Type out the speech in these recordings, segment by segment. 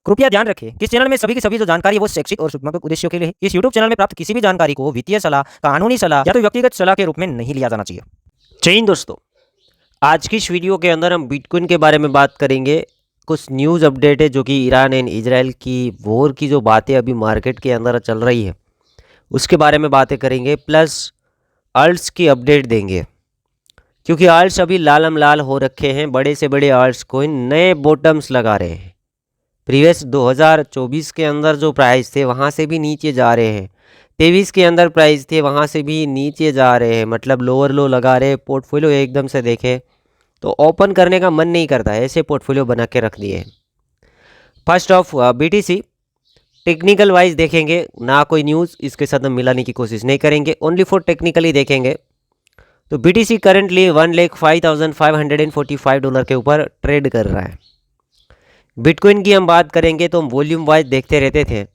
कृपया ध्यान रखें कि इस चैनल में सभी की सभी जो जानकारी है वो शैक्षिक और सूचनात्मक उद्देश्यों के लिए है। इस यूट्यूब चैनल में प्राप्त किसी भी जानकारी को वित्तीय सलाह, कानूनी सलाह या तो व्यक्तिगत सलाह के रूप में नहीं लिया जाना चाहिए। जय हिंद दोस्तों, आज की इस वीडियो के अंदर हम बिटकॉइन के बारे में बात करेंगे। कुछ न्यूज़ अपडेट है जो कि ईरान एंड इजराइल की वॉर की जो बातें अभी मार्केट के अंदर चल रही है उसके बारे में बातें करेंगे, प्लस अल्ट्स की अपडेट देंगे क्योंकि अल्ट्स अभी लालम लाल हो रखे हैं। बड़े से बड़े अल्ट्स कोइन नए बॉटम्स लगा रहे हैं। प्रीवियस 2024 के अंदर जो प्राइस थे वहाँ से भी नीचे जा रहे हैं। 23 के अंदर प्राइस थे वहाँ से भी नीचे जा रहे हैं, मतलब लोअर लो लगा रहे हैं। पोर्टफोलियो एकदम से देखें तो ओपन करने का मन नहीं करता है, ऐसे पोर्टफोलियो बना के रख दिए हैं। First of BTC technical wise देखेंगे, ना कोई न्यूज़ इसके साथ हम मिलाने की कोशिश नहीं करेंगे, ओनली फॉर टेक्निकली देखेंगे। तो BTC करंटली $1,05,545 के ऊपर ट्रेड कर रहा है। बिटकॉइन की हम बात करेंगे तो हम वॉल्यूम वाइज देखते रहते थे।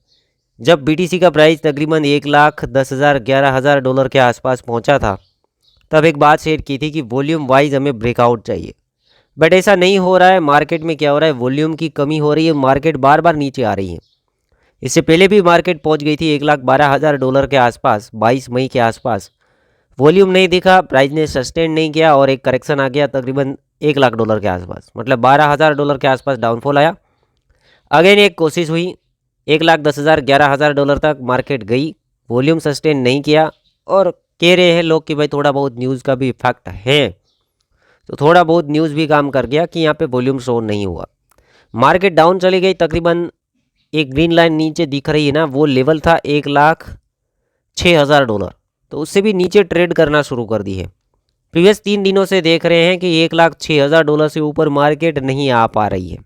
जब BTC का प्राइस तकरीबन $1,10,000-11,000 के आसपास पहुंचा था तब एक बात शेयर की थी कि वॉल्यूम वाइज हमें ब्रेकआउट चाहिए, बट ऐसा नहीं हो रहा है। मार्केट में क्या हो रहा है, वॉल्यूम की कमी हो रही है, मार्केट बार बार नीचे आ रही है। इससे पहले भी मार्केट पहुंच गई थी $1,12,000 के आसपास 22 मई के आसपास। वॉल्यूम नहीं दिखा, प्राइस ने सस्टेन नहीं किया और एक करेक्शन आ गया तकरीबन $1,00,000 के आसपास, मतलब $12,000 के आसपास डाउनफॉल आया। अगेन एक कोशिश हुई, $1,10,000-11,000 तक मार्केट गई, वॉल्यूम सस्टेन नहीं किया और कह रहे हैं लोग कि भाई थोड़ा बहुत न्यूज़ का भी इफेक्ट है। तो थोड़ा बहुत न्यूज़ भी काम कर गया कि यहाँ पे वॉल्यूम शो नहीं हुआ। मार्केट डाउन चली गई, तकरीबन एक ग्रीन लाइन नीचे दिख रही है ना, वो लेवल था $1,06,000। तो उससे भी नीचे ट्रेड करना शुरू कर दी है। प्रीवियस 3 दिनों से देख रहे हैं कि $1,06,000 से ऊपर मार्केट नहीं आ पा रही है।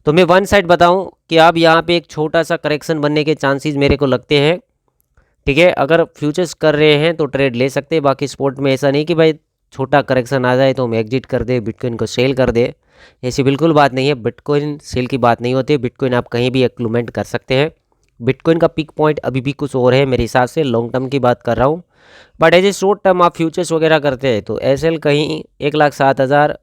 तो मैं वन साइड बताऊं कि अब यहाँ पे एक छोटा सा करेक्शन बनने के चांसेस मेरे को लगते हैं। ठीक है, अगर फ्यूचर्स कर रहे हैं तो ट्रेड ले सकते हैं, बाकी स्पोर्ट में ऐसा नहीं कि भाई छोटा करेक्शन आ जाए तो हम एग्जिट कर दे, बिटकॉइन को सेल कर दे। ऐसी बिल्कुल बात नहीं है, बिटकॉइन सेल की बात नहीं होती। बिटकॉइन आप कहीं भी एक्लूमेंट कर सकते हैं। बिटकॉइन का पीक पॉइंट अभी भी कुछ और है मेरे हिसाब से, लॉन्ग टर्म की बात कर रहा हूँ। But as a short term आप फ्यूचर्स वगैरह करते हैं तो SL कहीं 1,07,000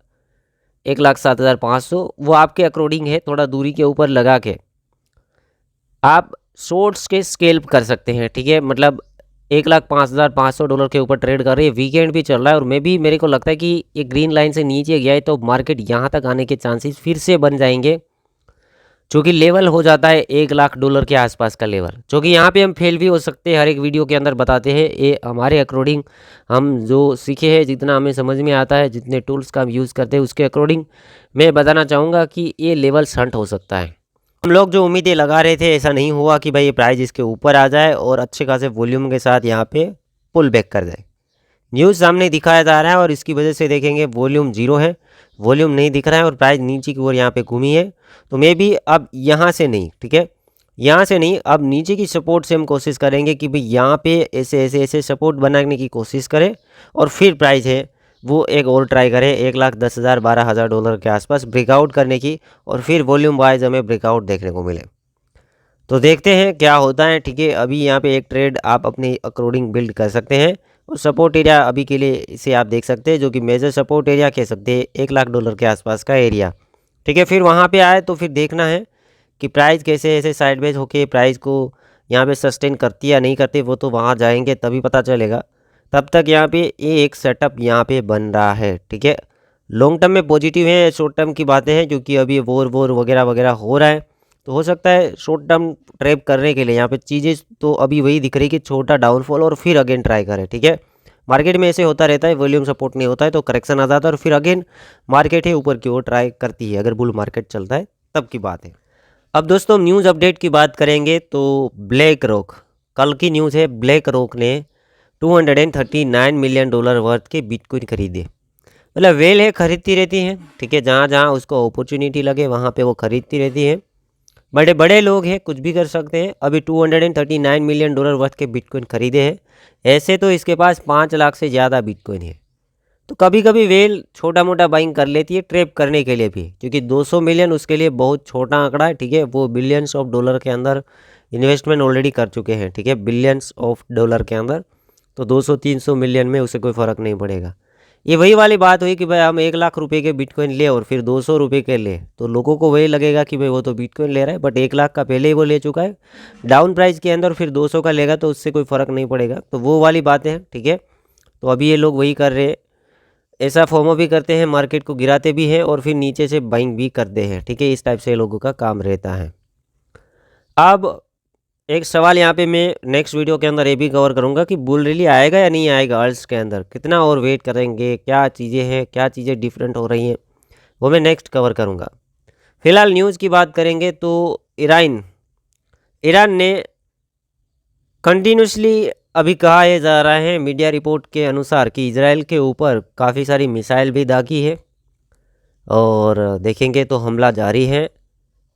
1,07,500 वो आपके अकॉर्डिंग है। थोड़ा दूरी के ऊपर लगा के आप शॉर्ट्स के स्केल्प कर सकते हैं। ठीक है, मतलब $1,05,500 के ऊपर ट्रेड कर रही है, वीकेंड भी चल रहा है और मेरे को लगता है कि ये ग्रीन लाइन से नीचे गया है तो मार्केट यहाँ तक आने के चांसेस फिर से बन जाएंगे, जो कि लेवल हो जाता है $1,00,000 के आसपास का लेवल, जो कि यहाँ पे हम फेल भी हो सकते हैं। हर एक वीडियो के अंदर बताते हैं, ये हमारे अकॉर्डिंग हम जो सीखे हैं, जितना हमें समझ में आता है, जितने टूल्स का हम यूज़ करते हैं उसके अकॉर्डिंग मैं बताना चाहूँगा कि ये लेवल हंट हो सकता है। हम लोग जो उम्मीदें लगा रहे थे ऐसा नहीं हुआ कि भाई ये प्राइस इसके ऊपर आ जाए और अच्छे खासे वॉल्यूम के साथ यहाँ पे पुल बैक कर जाए। न्यूज़ सामने दिखाया जा रहा है और इसकी वजह से देखेंगे वॉल्यूम जीरो है, वॉल्यूम नहीं दिख रहा है और प्राइस नीचे की ओर यहाँ पे घूमी है। तो मे भी अब यहाँ से नहीं, ठीक है, यहाँ से नहीं, अब नीचे की सपोर्ट से हम कोशिश करेंगे कि भाई यहाँ पे ऐसे सपोर्ट बनाने की कोशिश करें और फिर प्राइस है वो एक और ट्राई करें $1,10,000-12,000 के आसपास ब्रेकआउट करने की और फिर वॉल्यूम वाइज हमें ब्रेकआउट देखने को मिले। तो देखते हैं क्या होता है। ठीक है, अभी यहाँ पे एक ट्रेड आप अपने अकॉर्डिंग बिल्ड कर सकते हैं और सपोर्ट एरिया अभी के लिए इसे आप देख सकते हैं, जो कि मेजर सपोर्ट एरिया कह सकते हैं $1,00,000 के आसपास का एरिया। ठीक है, फिर वहाँ पे आए तो फिर देखना है कि प्राइस कैसे ऐसे साइडवेज होके प्राइस को यहाँ पे सस्टेन करती या नहीं करती, वो तो वहाँ जाएंगे तभी पता चलेगा। तब तक यहाँ पे ये एक सेटअप यहाँ पे बन रहा है। ठीक है, लॉन्ग टर्म में पॉजिटिव है, शॉर्ट टर्म की बातें हैं क्योंकि अभी वॉर वगैरह वगैरह हो रहा है, तो हो सकता है शॉर्ट टर्म ट्रैप करने के लिए यहाँ पे चीज़ें तो अभी वही दिख रही कि छोटा डाउनफॉल और फिर अगेन ट्राई करें। ठीक है, मार्केट में ऐसे होता रहता है, वॉल्यूम सपोर्ट नहीं होता है तो करेक्शन आ जाता है और फिर अगेन मार्केट है ऊपर की ओर ट्राई करती है, अगर बुल मार्केट चलता है तब की बात है। अब दोस्तों न्यूज़ अपडेट की बात करेंगे तो ब्लैक रॉक, कल की न्यूज़ है, ब्लैक रॉक ने $239 मिलियन वर्थ के बिटकॉइन खरीदे। मतलब वेल है, खरीदती रहती हैं। ठीक है, जहाँ जहाँ उसको अपॉर्चुनिटी लगे वहाँ पे वो खरीदती रहती है। बड़े बड़े लोग हैं, कुछ भी कर सकते हैं। अभी $239 मिलियन वर्थ के बिटकॉइन खरीदे हैं। ऐसे तो इसके पास 5 लाख से ज़्यादा बिटकॉइन है। तो कभी कभी वेल छोटा मोटा बाइंग कर लेती है ट्रैप करने के लिए भी, क्योंकि 200 मिलियन उसके लिए बहुत छोटा आंकड़ा है। ठीक है, वो बिलियंस ऑफ डॉलर के अंदर इन्वेस्टमेंट ऑलरेडी कर चुके हैं। ठीक है, बिलियंस ऑफ डॉलर के अंदर, तो 200-300 मिलियन में उसे कोई फ़र्क नहीं पड़ेगा। ये वही वाली बात हुई कि भाई हम 1 लाख रुपए के बिटकॉइन ले और फिर 200 रुपये के ले, तो लोगों को वही लगेगा कि भाई वो तो बिटकॉइन ले रहा है, बट 1 लाख का पहले ही वो ले चुका है डाउन प्राइस के अंदर, फिर 200 का लेगा तो उससे कोई फ़र्क नहीं पड़ेगा। तो वो वाली बातें हैं, ठीक है। तो अभी ये लोग वही कर रहे हैं, ऐसा फोमो भी करते हैं, मार्केट को गिराते भी हैं और फिर नीचे से बाइंग भी करते हैं, ठीक है। इस टाइप से लोगों का काम रहता है। अब एक सवाल यहाँ पे मैं नेक्स्ट वीडियो के अंदर ये भी कवर करूँगा कि बुल रैली आएगा या नहीं आएगा अल्ट्स के अंदर, कितना और वेट करेंगे, क्या चीज़ें हैं, क्या चीज़ें डिफरेंट हो रही हैं, वो मैं नेक्स्ट कवर करूँगा। फिलहाल न्यूज़ की बात करेंगे तो ईरान ने कंटिन्यूसली अभी कहा जा रहा है मीडिया रिपोर्ट के अनुसार कि इजराइल के ऊपर काफ़ी सारी मिसाइल भी दागी है और देखेंगे तो हमला जारी है।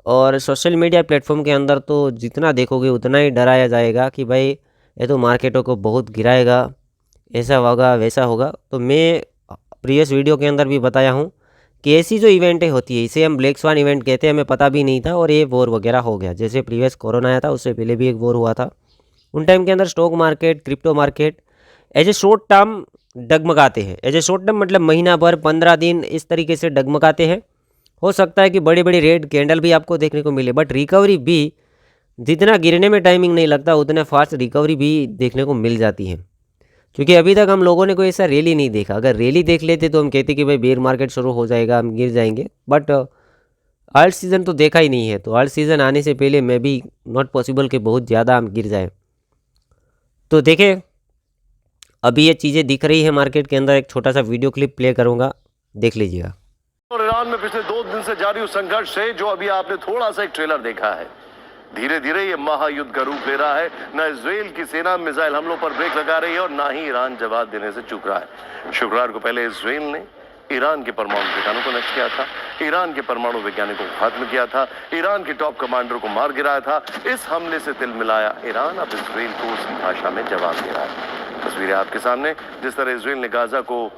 और सोशल मीडिया प्लेटफॉर्म के अंदर तो जितना देखोगे उतना ही डराया जाएगा कि भाई ये तो मार्केटों को बहुत गिराएगा, ऐसा होगा वैसा होगा। तो मैं प्रीवियस वीडियो के अंदर भी बताया हूँ कि ऐसी जो इवेंटें होती है इसे हम ब्लैक स्वान इवेंट कहते हैं, हमें पता भी नहीं था और ये वॉर वगैरह हो गया। जैसे प्रीवियस कोरोना आया था उससे पहले भी एक वॉर हुआ था, उन टाइम के अंदर stock market, crypto market as a short term डगमगाते हैं। एज ए शॉर्ट टर्म मतलब महीना भर 15 दिन इस तरीके से डगमगाते हैं। हो सकता है कि बड़ी बड़ी रेड कैंडल भी आपको देखने को मिले, बट रिकवरी भी जितना गिरने में टाइमिंग नहीं लगता उतना फास्ट रिकवरी भी देखने को मिल जाती है। क्योंकि अभी तक हम लोगों ने कोई ऐसा रैली नहीं देखा। अगर रैली देख लेते तो हम कहते कि भाई बेयर मार्केट शुरू हो जाएगा, हम गिर जाएंगे, बट अल्ट सीज़न तो देखा ही नहीं है। तो अल्ट सीज़न आने से पहले मैं भी नॉट पॉसिबल कि बहुत ज़्यादा हम गिर जाए। तो देखें, अभी ये चीज़ें दिख रही है मार्केट के अंदर। एक छोटा सा वीडियो क्लिप प्ले करूँगा, देख लीजिएगा। और ईरान में पिछले 2 दिन से जारी उस संघर्ष से जो अभी आपने थोड़ा सा एक ट्रेलर देखा है, धीरे धीरे ये महायुद्ध का रूप ले रहा है। न इजराइल की सेना मिसाइल हमलों पर ब्रेक लगा रही है और ना ही ईरान जवाब देने से चूक रहा है। शुक्रवार को पहले इजराइल ने ईरान के परमाणु ठिकानों को नष्ट किया था, ईरान के परमाणु वैज्ञानिकों को खत्म किया था, ईरान के टॉप कमांडर को मार गिराया था। इस हमले से तिलमिलाया ईरान अब इजराइल को उस भाषा में जवाब दे रहा है। तस्वीरें आपके सामने, जिस तरह इजराइल ने गाजा को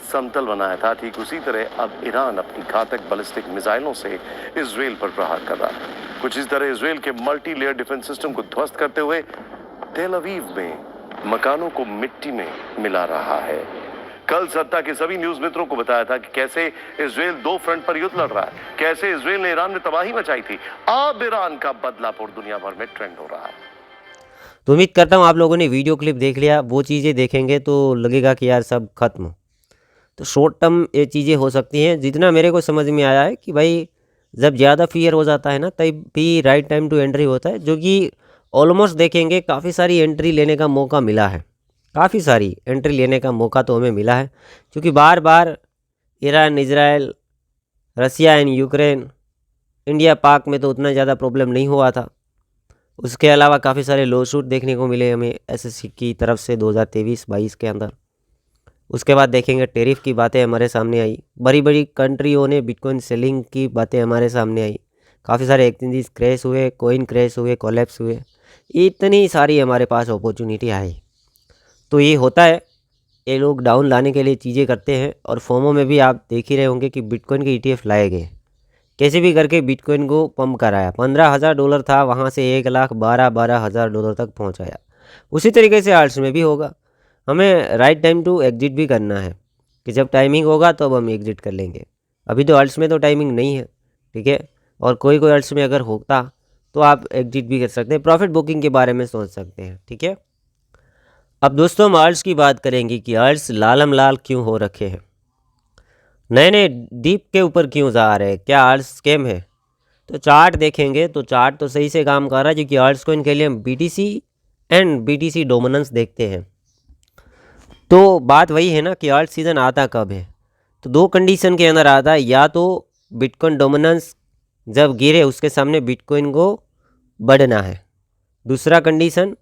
समतल बनाया था, ठीक उसी तरह अब ईरान अपनी घातक बैलिस्टिक मिसाइलों से इजराइल पर प्रहार कर रहा है। कुछ इस तरह इजराइल के मल्टी लेयर डिफेंस सिस्टम को ध्वस्त करते हुए तेल अवीव में मकानों को मिट्टी में मिला रहा है। कल सत्ता के सभी न्यूज मित्रों को बताया था कि कैसे इजराइल 2 फ्रंट पर युद्ध लड़ रहा है, कैसे इजराइल ने ईरान में तबाही मचाई थी। अब ईरान का बदला पूरी दुनिया भर में ट्रेंड हो रहा है। तो उम्मीद करता हूँ आप लोगों ने वीडियो क्लिप देख लिया। वो चीज़ें देखेंगे तो लगेगा कि यार सब खत्म। तो शॉर्ट टर्म ये चीज़ें हो सकती हैं। जितना मेरे को समझ में आया है कि भाई जब ज़्यादा फियर हो जाता है ना, तब भी राइट टाइम टू एंट्री होता है, जो कि ऑलमोस्ट देखेंगे काफ़ी सारी एंट्री लेने का मौका मिला है। काफ़ी सारी एंट्री लेने का मौका तो हमें मिला है, क्योंकि बार बार Iran, Israel, Russia and Ukraine, India Pak में तो उतना ज़्यादा प्रॉब्लम नहीं हुआ था। उसके अलावा काफ़ी सारे लॉ सूट देखने को मिले हमें एसएससी की तरफ से 2023-22 के अंदर। उसके बाद देखेंगे टेरिफ की बातें हमारे सामने आई, बड़ी बड़ी कंट्रियों ने बिटकॉइन सेलिंग की बातें हमारे सामने आई, काफ़ी सारे एक्सचेंजेस क्रैश हुए, कॉइन क्रैश हुए, कोलैप्स हुए, इतनी सारी हमारे पास अपॉर्चुनिटी आई। तो ये होता है, ये लोग डाउन लाने के लिए चीज़ें करते हैं। और फोमो में भी आप देख ही रहे होंगे कि बिटकॉइन के ETF लाए गए, कैसे भी करके बिटकॉइन को पंप कराया। $15,000 था, वहाँ से 1,12,000 तक पहुँचाया। उसी तरीके से आल्ट्स में भी होगा। हमें राइट टाइम टू एग्जिट भी करना है कि जब टाइमिंग होगा तो अब हम एग्जिट कर लेंगे। अभी तो आल्ट्स में तो टाइमिंग नहीं है, ठीक है। और कोई आल्ट्स में अगर होता तो आप एग्जिट भी कर सकते हैं, प्रॉफिट बुकिंग के बारे में सोच सकते हैं, ठीक है। अब दोस्तों हम आल्ट्स की बात करेंगे कि आल्ट्स लालम लाल क्यों हो रखे हैं, नए नए डीप के ऊपर क्यों जा रहे हैं, क्या आल्ट्स स्कैम है। तो चार्ट देखेंगे तो चार्ट तो सही से काम कर रहा है, क्योंकि आल्ट्स कोइन के लिए हम BTC एंड BTC डोमिनेंस देखते हैं। तो बात वही है ना कि आल्ट सीज़न आता कब है, तो 2 कंडीशन के अंदर आता है। या तो बिटकॉइन डोमिनेंस जब गिरे उसके सामने बिटकॉइन को बढ़ना है, दूसरा कंडीशन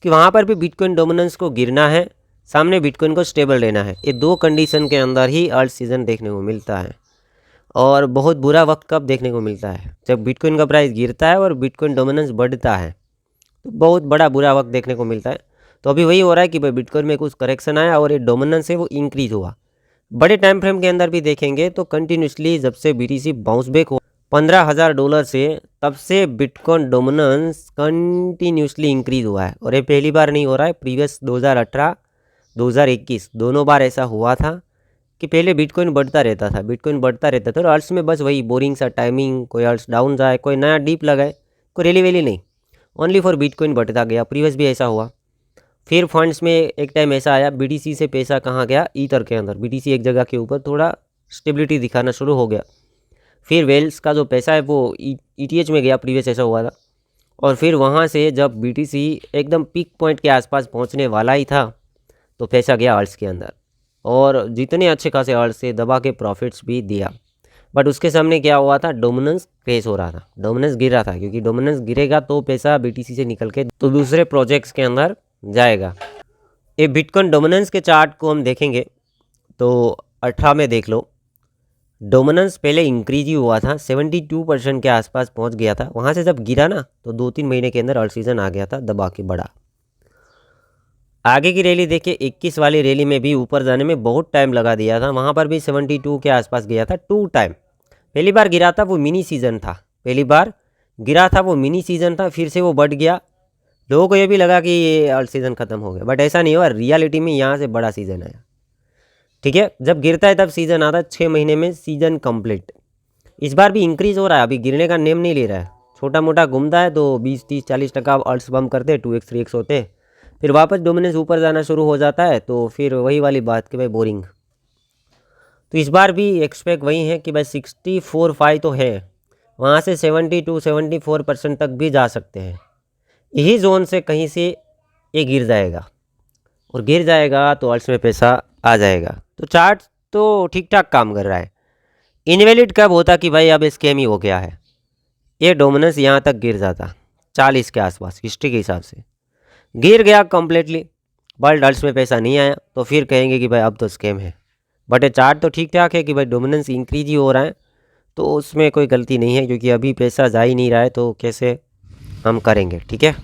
कि वहाँ पर भी बिटकॉइन डोमिनेंस को गिरना है, सामने बिटकॉइन को स्टेबल रहना है। ये 2 कंडीशन के अंदर ही आल्ट सीज़न देखने को मिलता है। और बहुत बुरा वक्त कब देखने को मिलता है, जब बिटकॉइन का प्राइस गिरता है और बिटकॉइन डोमिनेंस बढ़ता है, तो बहुत बड़ा बुरा वक्त देखने को मिलता है। तो अभी वही हो रहा है कि भाई बिटकॉइन में कुछ करेक्शन आया और ये डोमिनेंस है वो इंक्रीज हुआ। बड़े टाइम फ्रेम के अंदर भी देखेंगे तो कंटिन्यूसली जब से BTC बाउंस बैक हुआ $15,000 से, तब से बिटकॉइन डोमिनेंस कंटिन्यूसली इंक्रीज हुआ है। और ये पहली बार नहीं हो रहा है, प्रीवियस 2018, 2021 दोनों बार ऐसा हुआ था कि पहले बिटकॉइन बढ़ता रहता था और अल्ट्स में बस वही बोरिंग सा टाइमिंग, कोई अल्ट्स डाउन जाए, कोई नया डीप लगाए, कोई रैली वैली नहीं, ओनली फॉर बिटकॉइन बढ़ता गया। प्रीवियस भी ऐसा हुआ। फिर फंड्स में एक टाइम ऐसा आया, बीटीसी से पैसा कहाँ गया, ईथर के अंदर। बीटीसी एक जगह के ऊपर थोड़ा स्टेबिलिटी दिखाना शुरू हो गया। फिर वेल्स का जो पैसा है वो ईटीएच में गया, प्रीवियस ऐसा हुआ था। और फिर वहाँ से जब बीटीसी एकदम पीक पॉइंट के आसपास पहुँचने वाला ही था तो पैसा गया अल्ट्स के अंदर, और जितने अच्छे खासे अल्ट्स से दबा के प्रॉफिट्स भी दिया। बट उसके सामने क्या हुआ था, डोमिनेंस क्रेश हो रहा था, डोमिनेंस गिर रहा था, क्योंकि डोमिनेंस गिरेगा तो पैसा बीटीसी से निकल के तो दूसरे प्रोजेक्ट्स के अंदर जाएगा। ये बिटकॉइन डोमिनेंस के चार्ट को हम देखेंगे तो 18 में देख लो, डोमिनेंस पहले इंक्रीज ही हुआ था, 72% के आसपास पहुंच गया था। वहां से जब गिरा ना तो 2-3 महीने के अंदर अल्ट सीजन आ गया था, दबा के बढ़ा। आगे की रैली देखिए, 21 वाली रैली में भी ऊपर जाने में बहुत टाइम लगा दिया था, वहाँ पर भी 72 के आसपास गया था 2 टाइम। पहली बार गिरा था वो मिनी सीज़न था, फिर से वो बढ़ गया। लोगों को ये भी लगा कि ये अल्ट सीज़न ख़त्म हो गया, बट ऐसा नहीं हुआ। रियलिटी में यहाँ से बड़ा सीज़न आया, ठीक है। जब गिरता है तब सीज़न आता है, 6 महीने में सीज़न कंप्लीट। इस बार भी इंक्रीज हो रहा है, अभी गिरने का नेम नहीं ले रहा है। छोटा मोटा घूमता है तो 20-30-40% अल्ट्स बम करते हैं, 2x 3x होते हैं, फिर वापस डोमिनेंस ऊपर जाना शुरू हो जाता है, तो फिर वही वाली बात कि भाई बोरिंग। तो इस बार भी एक्सपेक्ट वही है कि भाई 64.5 तो है, वहाँ से 72-74% तक भी जा सकते हैं। यही जोन से कहीं से ये गिर जाएगा, और गिर जाएगा तो अल्ट्स में पैसा आ जाएगा। तो चार्ट तो ठीक ठाक काम कर रहा है। इनवैलिड कब होता कि भाई अब स्कैम ही हो गया है, ये डोमिनेंस यहाँ तक गिर जाता 40 के आसपास, हिस्ट्री के हिसाब से गिर गया कम्प्लीटली, बट अल्ट्स में पैसा नहीं आया, तो फिर कहेंगे कि भाई अब तो स्कैम है। बट ये चार्ट तो ठीक ठाक है कि भाई डोमिनेंस इंक्रीज ही हो रहा है, तो उसमें कोई गलती नहीं है, क्योंकि अभी पैसा जा ही नहीं रहा है, तो कैसे हम करेंगे, ठीक है।